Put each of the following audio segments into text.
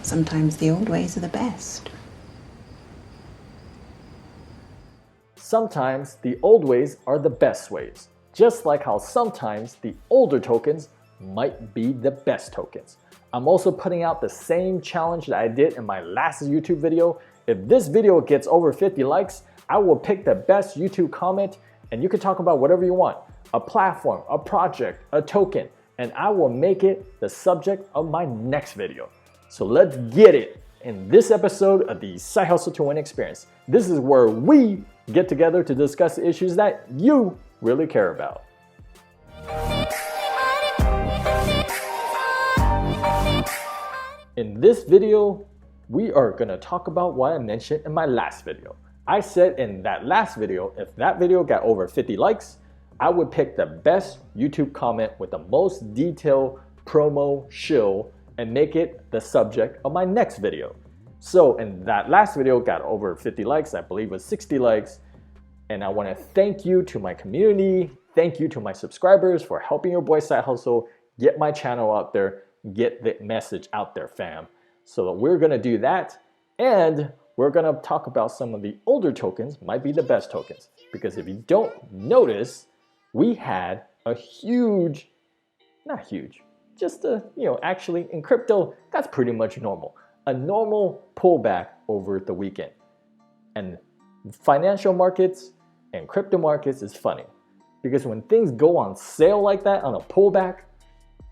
Sometimes the old ways are the best. Sometimes the old ways are the best ways, just like how sometimes the older tokens might be the best tokens. I'm also putting out the same challenge that I did in my last YouTube video. If this video gets over 50 likes, I will pick the best YouTube comment and you can talk about whatever you want. A platform, a project, a token, and I will make it the subject of my next video. So let's get it in this episode of the Side Hustle to Win experience. This is where we get together to discuss the issues that you really care about. In this video, we are going to talk about what I mentioned in my last video. I said in that last video, if that video got over 50 likes, I would pick the best YouTube comment with the most detailed promo shill and make it the subject of my next video. So in that last video got over 50 likes, I believe it was 60 likes. And I want to thank you to my community. Thank you to my subscribers for helping your boy Side Hustle get my channel out there, get the message out there, fam. So we're going to do that. And we're going to talk about some of the older tokens might be the best tokens. Because if you don't notice, we had a huge, not huge, just a, actually in crypto, that's pretty much normal. A normal pullback over the weekend. And financial markets and crypto markets is funny. Because when things go on sale like that on a pullback,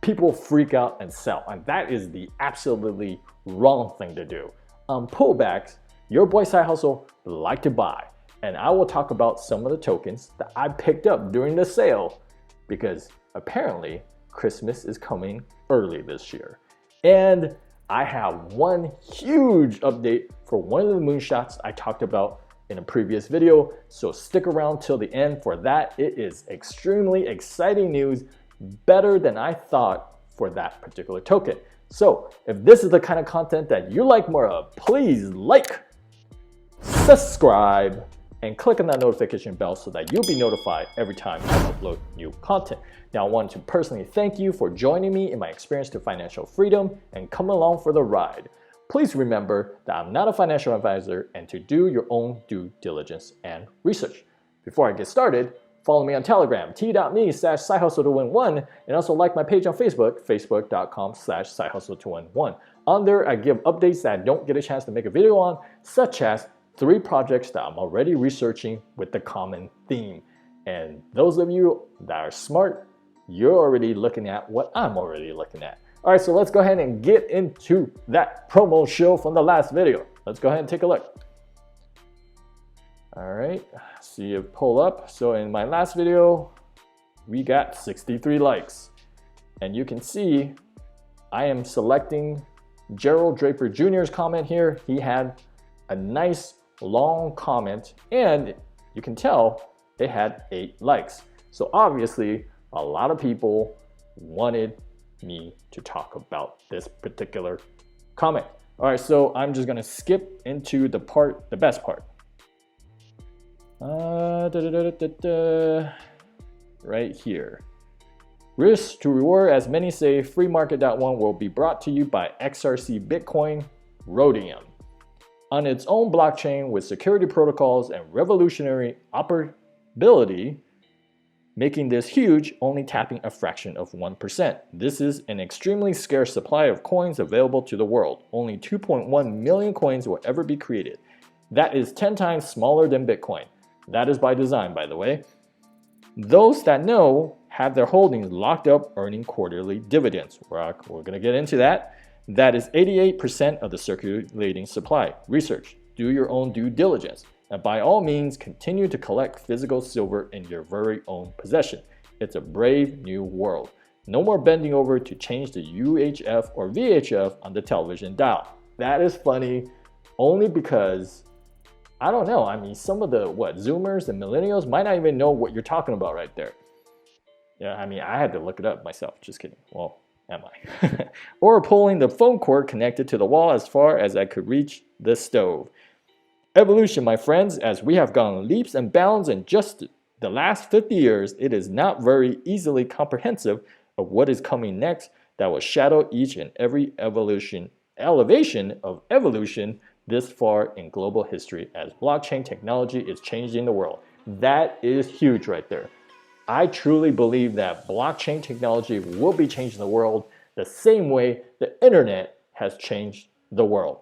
people freak out and sell. And that is the absolutely wrong thing to do. On pullbacks, your boy Side Hustle like to buy. And I will talk about some of the tokens that I picked up during the sale because apparently Christmas is coming early this year. And I have one huge update for one of the moonshots I talked about in a previous video. So stick around till the end for that. It is extremely exciting news, better than I thought for that particular token. So if this is the kind of content that you like more of, please like, subscribe, and click on that notification bell so that you'll be notified every time I upload new content. Now, I want to personally thank you for joining me in my experience to financial freedom and come along for the ride. Please remember that I'm not a financial advisor and to do your own due diligence and research. Before I get started, follow me on Telegram, t.me/sidehustle2win1, and also like my page on Facebook, facebook.com/sidehustle2win1. On there, I give updates that I don't get a chance to make a video on, such as 3 projects that I'm already researching with the common theme. And those of you that are smart, you're already looking at what I'm already looking at. All right, so let's go ahead and get into that promo show from the last video. Let's go ahead and take a look. All right, see it pull up. So in my last video, we got 63 likes. And you can see I am selecting Gerald Draper Jr.'s comment here. He had a nice long comment and you can tell it had 8 likes. So obviously a lot of people wanted me to talk about this particular comment. All right, so I'm just gonna skip into the best part. Right here. Risk to reward, as many say, free market.one will be brought to you by XRC Bitcoin Rhodium. On its own blockchain with security protocols and revolutionary operability, making this huge, only tapping a fraction of 1%. This is an extremely scarce supply of coins available to the world. Only 2.1 million coins will ever be created. That is 10 times smaller than Bitcoin. That is by design, by the way. Those that know have their holdings locked up earning quarterly dividends. We're going to get into that. That is 88% of the circulating supply. Research. Do your own due diligence. And by all means, continue to collect physical silver in your very own possession. It's a brave new world. No more bending over to change the UHF or VHF on the television dial. That is funny only because, I don't know, I mean, some of the, Zoomers and millennials might not even know what you're talking about right there. Yeah, I mean, I had to look it up myself. Just kidding. Well, am I? Or pulling the phone cord connected to the wall as far as I could reach the stove. Evolution, my friends, as we have gone leaps and bounds in just the last 50 years, it is not very easily comprehensive of what is coming next that will shadow each and every evolution elevation of evolution this far in global history as blockchain technology is changing the world. That is huge right there. I truly believe that blockchain technology will be changing the world the same way the internet has changed the world.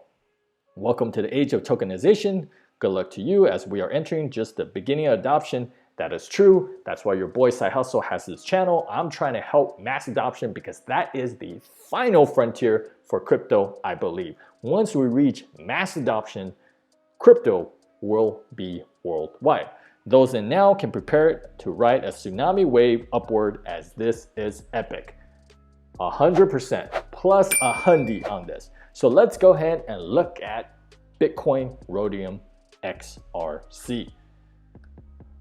Welcome to the age of tokenization. Good luck to you as we are entering just the beginning of adoption. That is true. That's why your boy SideHustle has this channel. I'm trying to help mass adoption because that is the final frontier for crypto, I believe. Once we reach mass adoption, crypto will be worldwide. Those in now can prepare to ride a tsunami wave upward as this is epic. 100% plus a hundy on this. So let's go ahead and look at Bitcoin Rhodium XRC.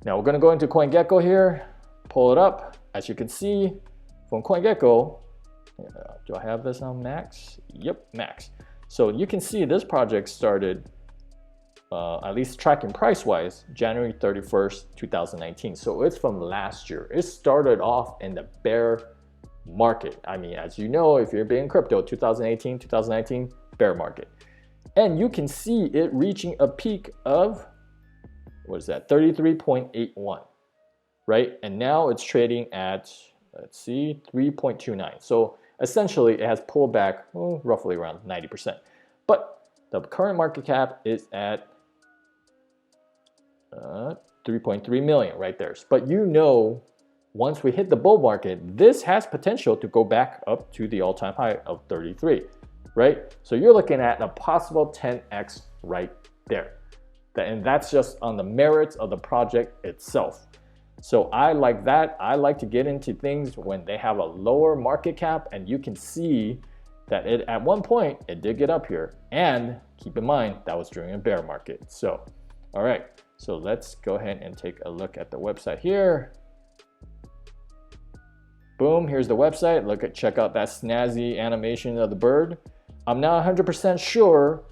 Now we're going to go into CoinGecko here, pull it up. As you can see from CoinGecko, do I have this on max? Yep, max. So you can see this project started, at least tracking price-wise, January 31st, 2019. So it's from last year. It started off in the bear market. I mean, as you know, if you're being crypto, 2018, 2019, bear market. And you can see it reaching a peak of, what is that, 33.81, right? And now it's trading at, let's see, 3.29. So essentially it has pulled back roughly around 90%. But the current market cap is at 3.3 million right there. But you know, once we hit the bull market, this has potential to go back up to the all-time high of 33, right? So you're looking at a possible 10x right there. And that's just on the merits of the project itself. So I like that. I like to get into things when they have a lower market cap, and you can see that it at one point it did get up here. And keep in mind that was during a bear market. So all right, so let's go ahead and take a look at the website here. Boom, here's the website. Check out that snazzy animation of the bird. I'm not 100% sure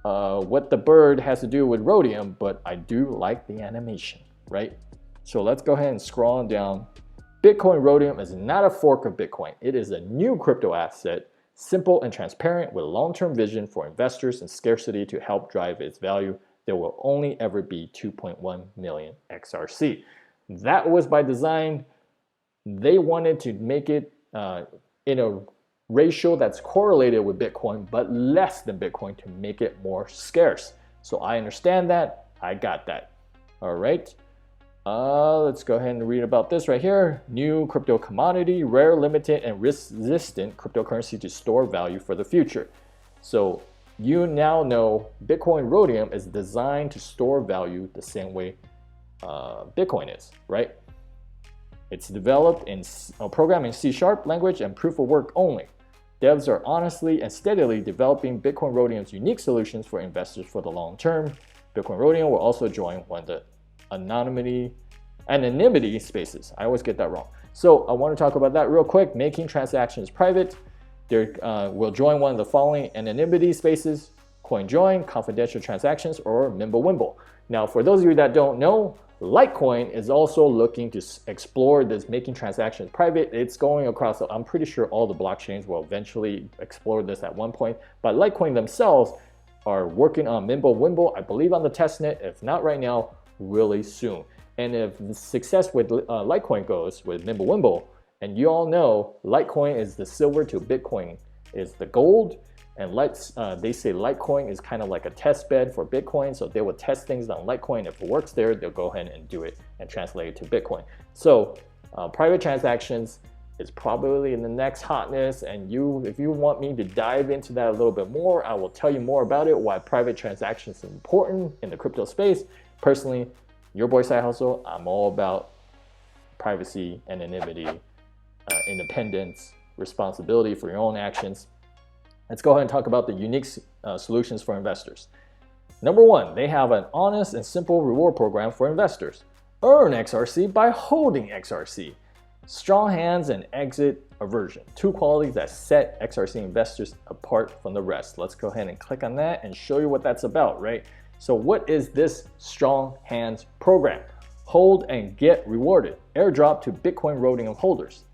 what the bird has to do with Rhodium, but I do like the animation, right? So let's go ahead and scroll on down. Bitcoin Rhodium is not a fork of Bitcoin. It is a new crypto asset, simple and transparent with long-term vision for investors and scarcity to help drive its value. There will only ever be 2.1 million XRC. That was by design. They wanted to make it in a ratio that's correlated with Bitcoin, but less than Bitcoin to make it more scarce. So I understand that. I got that. All right. Let's go ahead and read about this right here. New crypto commodity, rare, limited, and risk-resistant cryptocurrency to store value for the future. So you now know Bitcoin Rhodium is designed to store value the same way Bitcoin is, right? It's developed in programming C# language and proof of work only. Devs are honestly and steadily developing Bitcoin Rhodium's unique solutions for investors for the long term. Bitcoin Rhodium will also join one of the anonymity spaces. I always get that wrong. So I want to talk about that real quick. Making transactions private. They will join one of the following anonymity spaces: CoinJoin, confidential transactions, or Mimblewimble. Now, for those of you that don't know, Litecoin is also looking to explore this making transactions private. It's going across, I'm pretty sure all the blockchains will eventually explore this at one point, but Litecoin themselves are working on Mimblewimble, I believe on the testnet, if not right now, really soon. And if the success with Litecoin goes with Mimblewimble, and you all know Litecoin is the silver to Bitcoin is the gold, and they say Litecoin is kind of like a test bed for Bitcoin, so they will test things on Litecoin. If it works there, they'll go ahead and do it and translate it to Bitcoin. So private transactions is probably in the next hotness, and if you want me to dive into that a little bit more, I will tell you more about it, why private transactions is important in the crypto space. Personally, your boy SideHustle, I'm all about privacy, anonymity, independence, responsibility for your own actions. Let's go ahead and talk about the unique solutions for investors. Number one, they have an honest and simple reward program for investors. Earn XRC by holding XRC. Strong hands and exit aversion. Two qualities that set XRC investors apart from the rest. Let's go ahead and click on that and show you what that's about, right? So what is this strong hands program? Hold and get rewarded. Airdrop to Bitcoin Rhodium holders.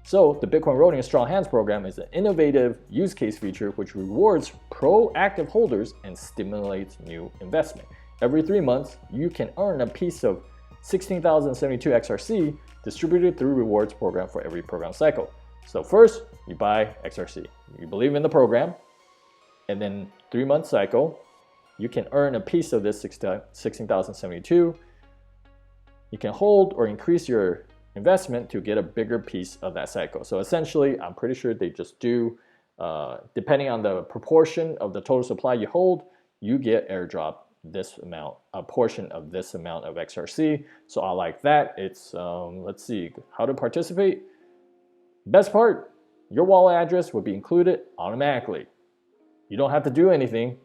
So the Bitcoin Rhodium Strong Hands program is an innovative use case feature which rewards proactive holders and stimulates new investment. Every 3 months, you can earn a piece of 16,072 XRC distributed through rewards program for every program cycle. So first, you buy XRC. You believe in the program, and then 3-month cycle, you can earn a piece of this 16,072. You can hold or increase your investment to get a bigger piece of that cycle. So essentially, I'm pretty sure they just do, depending on the proportion of the total supply you hold, you get airdrop this amount, a portion of this amount of XRC. So I like that. It's, let's see, how to participate. Best part, your wallet address will be included automatically. You don't have to do anything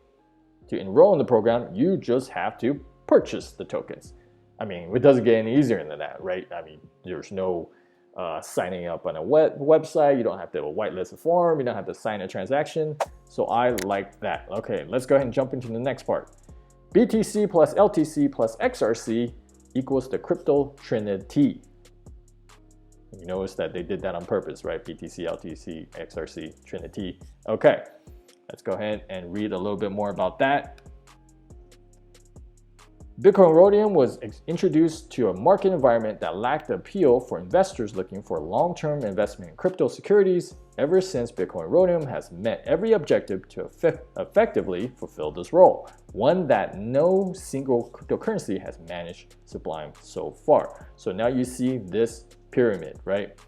to enroll in the program. You just have to purchase the tokens. I mean, it doesn't get any easier than that, right? I mean, there's no signing up on a website. You don't have to have a whitelist form. You don't have to sign a transaction. So I like that. Okay, let's go ahead and jump into the next part. BTC plus LTC plus XRC equals the crypto trinity. You notice that they did that on purpose, right? BTC, LTC, XRC, trinity. Okay, let's go ahead and read a little bit more about that. Bitcoin Rhodium was introduced to a market environment that lacked appeal for investors looking for long-term investment in crypto securities. Ever since, Bitcoin Rhodium has met every objective to effectively fulfill this role, one that no single cryptocurrency has managed to sublime so far. So now you see this pyramid, right?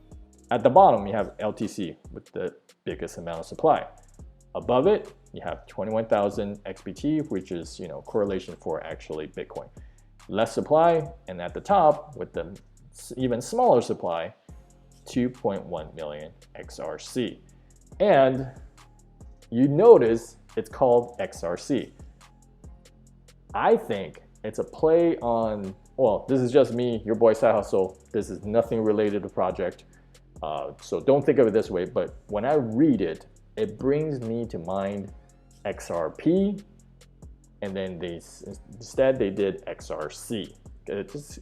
At the bottom, you have LTC with the biggest amount of supply. Above it, you have 21,000 XBT, which is, you know, correlation for actually Bitcoin. Less supply, and at the top, with the even smaller supply, 2.1 million XRC. And you notice it's called XRC. I think it's a play on, well, this is just me, your boy SideHustle. This is nothing related to the project. So don't think of it this way, but when I read it, it brings me to mind XRP, and then instead they did XRC.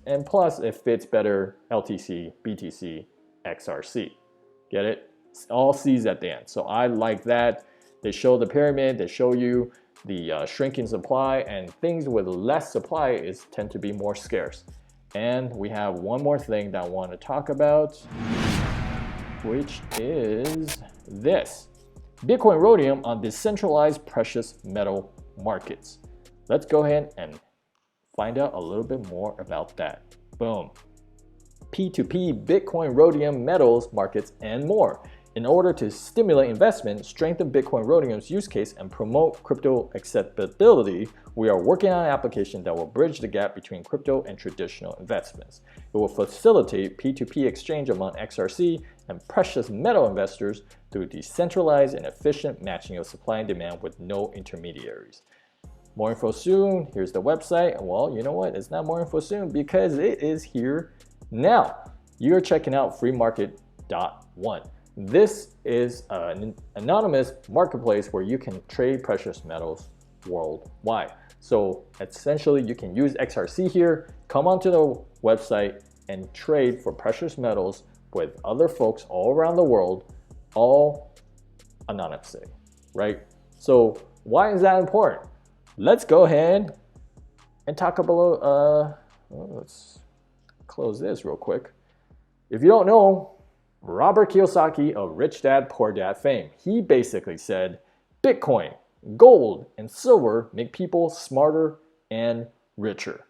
And plus it fits better LTC, BTC, XRC. Get it? It's all C's at the end. So I like that. They show the pyramid, they show you the shrinking supply, and things with less supply tend to be more scarce. And we have one more thing that I want to talk about, which is this. Bitcoin Rhodium on decentralized precious metal markets. Let's go ahead and find out a little bit more about that. Boom. P2P, Bitcoin Rhodium metals markets, and more. In order to stimulate investment, strengthen Bitcoin Rhodium's use case, and promote crypto acceptability, we are working on an application that will bridge the gap between crypto and traditional investments. It will facilitate P2P exchange among XRC and precious metal investors through decentralized and efficient matching of supply and demand with no intermediaries. More info soon. Here's the website. And well, you know what? It's not more info soon because it is here now. You're checking out freemarket.one. This is an anonymous marketplace where you can trade precious metals worldwide. So essentially you can use XRC here, come onto the website and trade for precious metals with other folks all around the world, all anonymously, right? So why is that important? Let's go ahead and talk about, let's close this real quick. If you don't know, Robert Kiyosaki of Rich Dad Poor Dad fame, he basically said, Bitcoin, gold, and silver make people smarter and richer.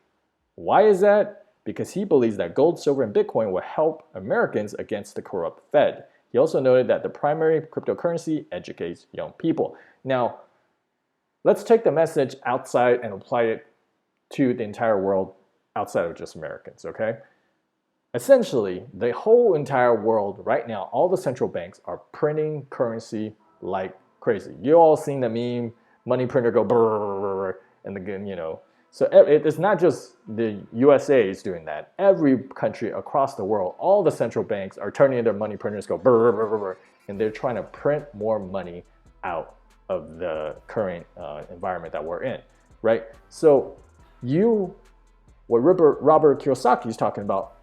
Why is that? Because he believes that gold, silver, and Bitcoin will help Americans against the corrupt Fed. He also noted that the primary cryptocurrency educates young people. Now, let's take the message outside and apply it to the entire world outside of just Americans, okay? Essentially, the whole entire world right now, all the central banks are printing currency like crazy. You all seen the meme, money printer go brrrr, and again, you know. So it's not just the USA is doing that. Every country across the world, all the central banks are turning their money printers, go brrrr, and they're trying to print more money out of the current environment that we're in, right? So what Robert Kiyosaki is talking about,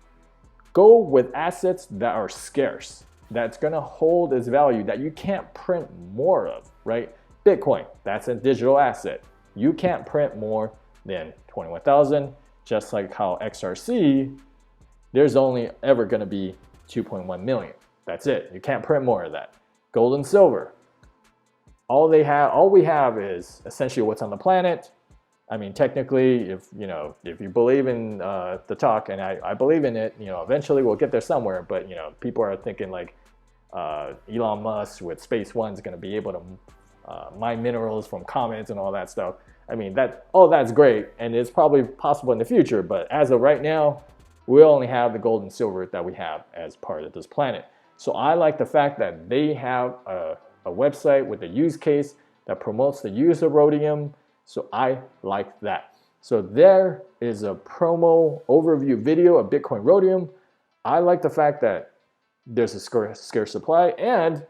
go with assets that are scarce. that's gonna hold its value that you can't print more of, right? Bitcoin, that's a digital asset. You can't print more than 21,000, just like how XRC, there's only ever gonna be 2.1 million. That's it. You can't print more of that. Gold and silver, all we have is essentially what's on the planet. I mean, technically, if you believe in the talk, and I believe in it, eventually we'll get there somewhere. But people are thinking like Elon Musk with Space One is going to be able to mine minerals from comets and all that stuff. I mean, that's great, and it's probably possible in the future. But as of right now, we only have the gold and silver that we have as part of this planet. So I like the fact that they have a website with a use case that promotes the use of Rhodium. So I like that. So there is a promo overview video of Bitcoin Rhodium. I like the fact that there's a scarce supply, and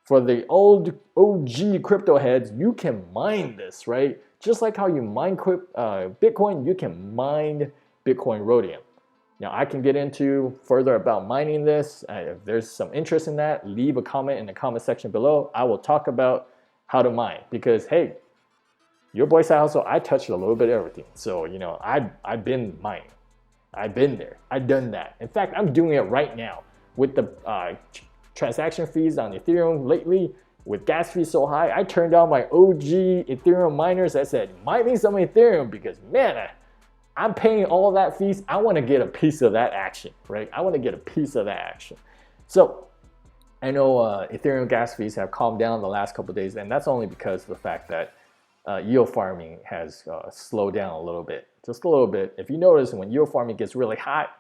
for the old OG crypto heads, you can mine this, right? Just like how you mine Bitcoin, you can mine Bitcoin Rhodium. Now I can get into further about mining this. If there's some interest in that, leave a comment in the comment section below. I will talk about how to mine, because hey, your boy SideHustle, I touched a little bit of everything. So, I've been mining. I've been there. I've done that. In fact, I'm doing it right now with the transaction fees on Ethereum lately. With gas fees so high, I turned down my OG Ethereum miners. I said, mine me some Ethereum, because man, I'm paying all that fees. I want to get a piece of that action, right? I want to get a piece of that action. So I know Ethereum gas fees have calmed down the last couple of days, and that's only because of the fact that yield farming has slowed down a little bit, just a little bit. If you notice, when yield farming gets really hot,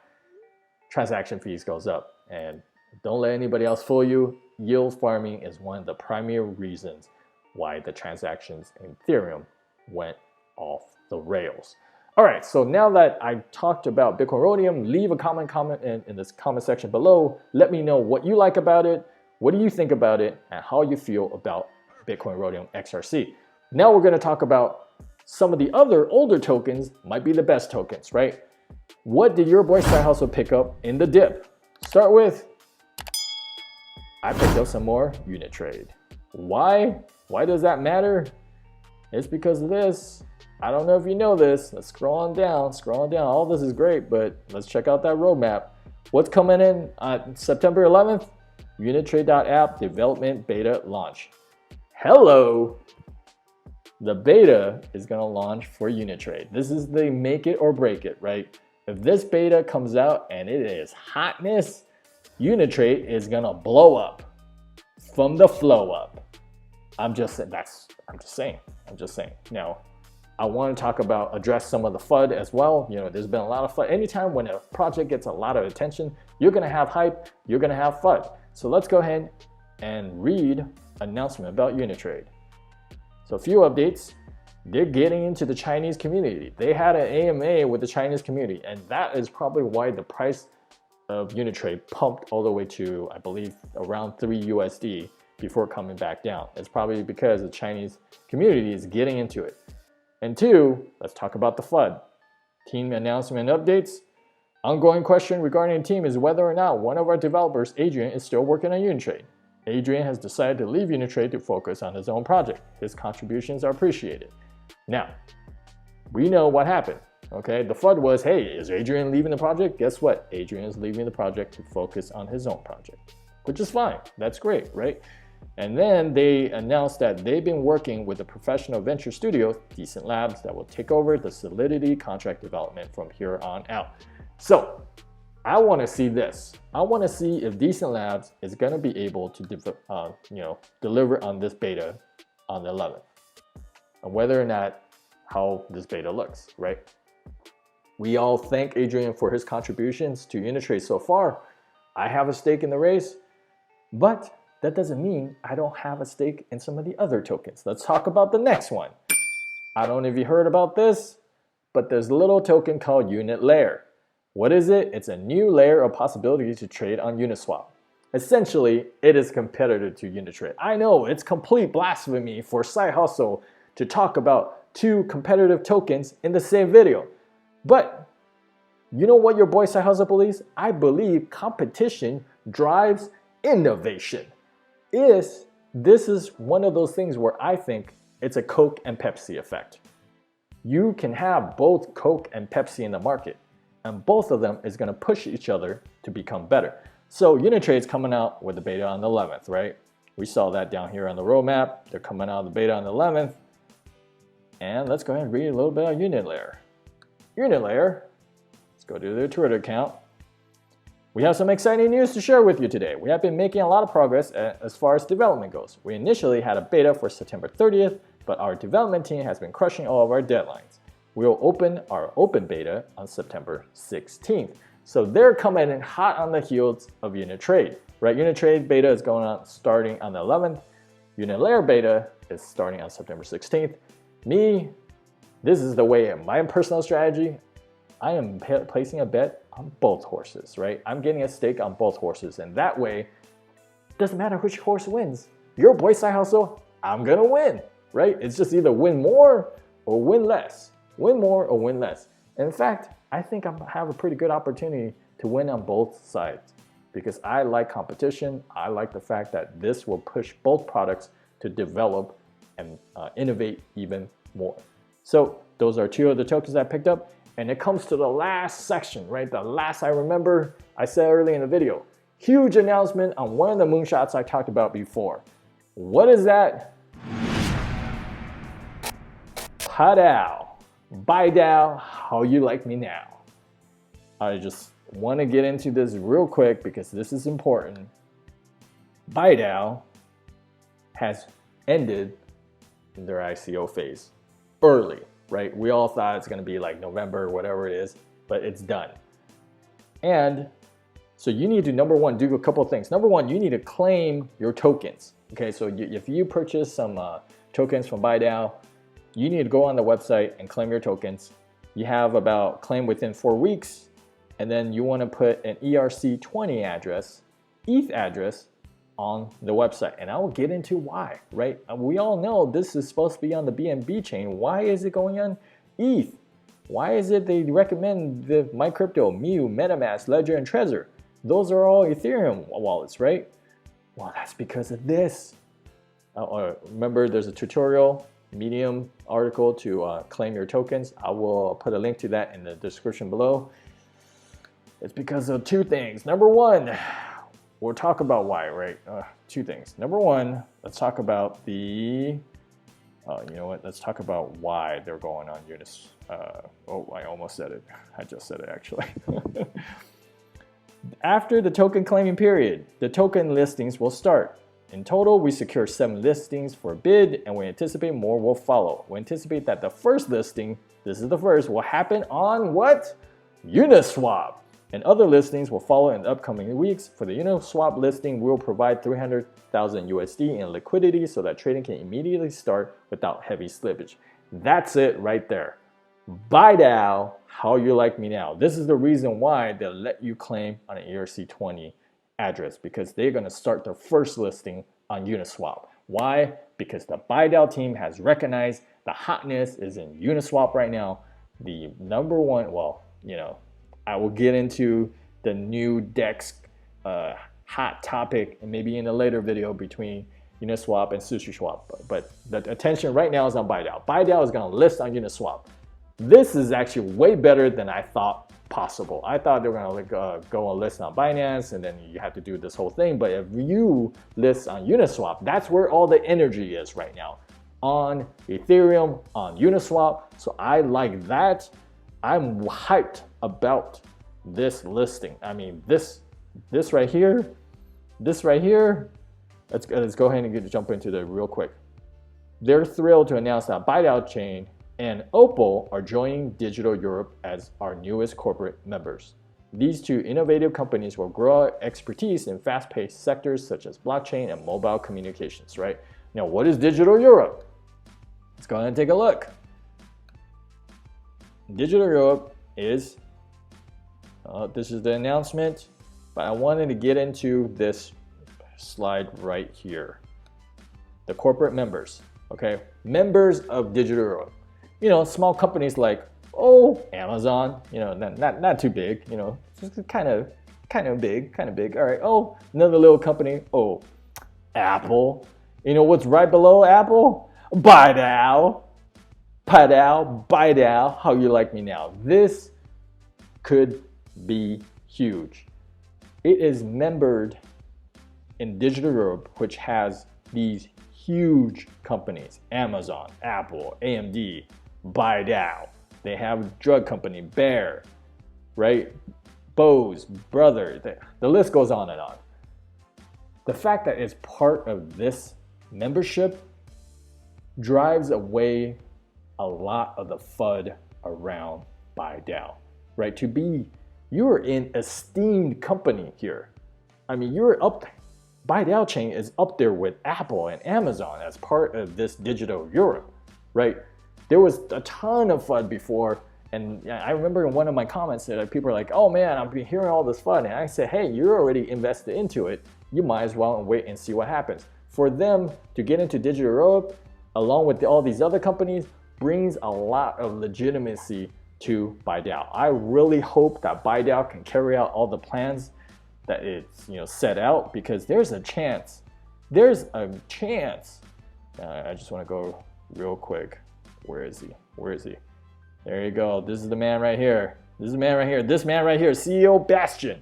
transaction fees goes up. And don't let anybody else fool you. Yield farming is one of the primary reasons why the transactions in Ethereum went off the rails. All right, so now that I talked about Bitcoin Rhodium, leave a comment in this comment section below. Let me know what you like about it, what do you think about it, and how you feel about Bitcoin Rhodium XRC. Now we're going to talk about some of the other older tokens, might be the best tokens, right? What did your boy SideHustle pick up in the dip? Start with, I picked up some more Unitrade. Why? Why does that matter? It's because of this. I don't know if you know this. Let's scroll on down. All this is great, but let's check out that roadmap. What's coming in on September 11th? Unitrade.app development beta launch. Hello. The beta is going to launch for Unitrade. This is the make it or break it, right? If this beta comes out and it is hotness, Unitrade is going to blow up from the flow up. I'm just saying. Now, I want to talk about, address some of the FUD as well. There's been a lot of FUD. Anytime when a project gets a lot of attention, you're going to have hype, you're going to have FUD. So let's go ahead and read announcement about Unitrade. So a few updates. They're getting into the Chinese community. They had an AMA with the Chinese community, and that is probably why the price of Unitrade pumped all the way to, I believe, around 3 USD before coming back down. It's probably because the Chinese community is getting into it. And two, let's talk about the FUD. Team announcement updates. Ongoing question regarding the team is whether or not one of our developers, Adrian, is still working on Unitrade. Adrian has decided to leave Unitrade to focus on his own project. His contributions are appreciated. Now, we know what happened, okay? The FUD was, hey, is Adrian leaving the project? Guess what? Adrian is leaving the project to focus on his own project, which is fine. That's great, right? And then they announced that they've been working with a professional venture studio, Decent Labs, that will take over the Solidity contract development from here on out. So I want to see this. I want to see if Decent Labs is going to be able to deliver on this beta on the 11th, and whether or not how this beta looks, right? We all thank Adrian for his contributions to Unitrade so far. I have a stake in the race, but that doesn't mean I don't have a stake in some of the other tokens. Let's talk about the next one. I don't know if you heard about this, but there's a little token called Unilayer. What is it? It's a new layer of possibilities to trade on Uniswap. Essentially, it is competitor to Unitrade. I know it's complete blasphemy for SideHustle to talk about two competitive tokens in the same video. But you know what your boy SideHustle believes? I believe competition drives innovation. This is one of those things where I think it's a Coke and Pepsi effect. You can have both Coke and Pepsi in the market, and both of them is going to push each other to become better. So Unitrade's coming out with the beta on the 11th, right? We saw that down here on the roadmap. They're coming out of the beta on the 11th. And let's go ahead and read a little bit on Unilayer. Unilayer, let's go to their Twitter account. We have some exciting news to share with you today. We have been making a lot of progress as far as development goes. We initially had a beta for September 30th, but our development team has been crushing all of our deadlines. We will open our open beta on September 16th. So they're coming in hot on the heels of Unitrade, right? Unitrade beta is going on starting on the 11th. Unilayer beta is starting on September 16th. This is the way, my personal strategy, I am placing a bet on both horses, right? I'm getting a stake on both horses, and that way, it doesn't matter which horse wins. Your boy SideHustle, I'm gonna win, right? It's just either win more or win less. Win more or win less. And in fact, I think I have a pretty good opportunity to win on both sides because I like competition. I like the fact that this will push both products to develop and innovate even more. So those are two of the tokens I picked up. And it comes to the last section, right? The last I remember, I said early in the video, huge announcement on one of the moonshots I talked about before. What is that? Bidao, how you like me now? I just want to get into this real quick because this is important. Bidao has ended their ICO phase early, right? We all thought it's going to be like November or whatever it is, but it's done. And so you need to, number one, do a couple of things. Number one, you need to claim your tokens. Okay, so if you purchase some tokens from Bidao, you need to go on the website and claim your tokens. You have about claim within 4 weeks, and then you want to put an ERC20 address, ETH address on the website. And I will get into why, right? We all know this is supposed to be on the BNB chain. Why is it going on ETH? Why is it they recommend the MyCrypto, Mu, MetaMask, Ledger, and Trezor? Those are all Ethereum wallets, right? Well, that's because of this. Remember, there's a tutorial, Medium article to claim your tokens. I will put a link to that in the description below. It's because of two things. Number one, we'll talk about why, right? Two things. Number one, let's talk about the, you know what? Let's talk about why they're going on Unis. Oh, I almost said it. I just said it actually. After the token claiming period, the token listings will start. In total, we secure 7 listings for bid, and we anticipate more will follow. We anticipate that the first listing, this is the first, will happen on what? Uniswap. And other listings will follow in the upcoming weeks. For the Uniswap listing, we'll provide 300,000 USD in liquidity so that trading can immediately start without heavy slippage. That's it right there. Bidao, how you like me now. This is the reason why they'll let you claim on an ERC20 address, because they're going to start their first listing on Uniswap. Why? Because the Bidao team has recognized the hotness is in Uniswap right now. The number one, well, you know, I will get into the new DEX hot topic and maybe in a later video between Uniswap and SushiSwap. But the attention right now is on Bidao. Bidao is going to list on Uniswap. This is actually way better than I thought possible. I thought they were going to go and list on Binance and then you have to do this whole thing. But if you list on Uniswap, that's where all the energy is right now. On Ethereum, on Uniswap. So I like that. I'm hyped about this listing. I mean, this right here, let's go ahead and jump into it real quick. They're thrilled to announce that Bidao Chain and Opal are joining Digital Europe as our newest corporate members. These two innovative companies will grow our expertise in fast-paced sectors such as blockchain and mobile communications, right? Now, what is Digital Europe? Let's go ahead and take a look. Digital Europe is, this is the announcement, but I wanted to get into this slide right here. The corporate members, okay? Members of Digital Europe. You know, small companies like, oh, Amazon, you know, not too big, you know, just kind of kind of big, kind of big. All right, oh, another little company. Oh, Apple. You know what's right below Apple? Bidao. Bidao, how you like me now? This could be huge. It is membered in Digital Europe, which has these huge companies: Amazon, Apple, AMD, Bidao. They have drug company, Bayer, right? Bose, Brother, the list goes on and on. The fact that it's part of this membership drives away a lot of the FUD around Bidao, right? You're in esteemed company here. I mean, Bidao chain is up there with Apple and Amazon as part of this Digital Europe, right? There was a ton of FUD before, and I remember in one of my comments that people are like, oh man, I've been hearing all this FUD, and I said, hey, you're already invested into it. You might as well wait and see what happens. For them to get into Digital Europe, along with all these other companies, brings a lot of legitimacy to Bidao. I really hope that Bidao can carry out all the plans that it's set out, because there's a chance. I just want to go real quick. Where is he? There you go. This is the man right here. This man right here, CEO Bastian.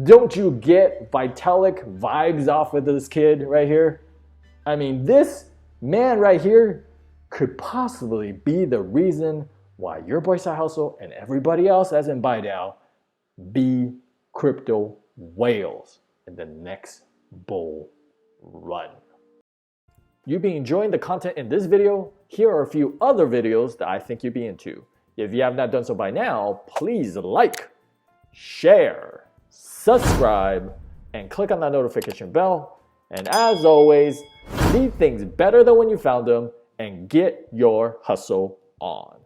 Don't you get Vitalik vibes off of this kid right here? I mean, this man right here could possibly be the reason why your boy SideHustle and everybody else, as in Bidao, be crypto whales in the next bull run. You've been enjoying the content in this video? Here are a few other videos that I think you'd be into. If you have not done so by now, please like, share, subscribe, and click on that notification bell. And as always, leave things better than when you found them and get your hustle on.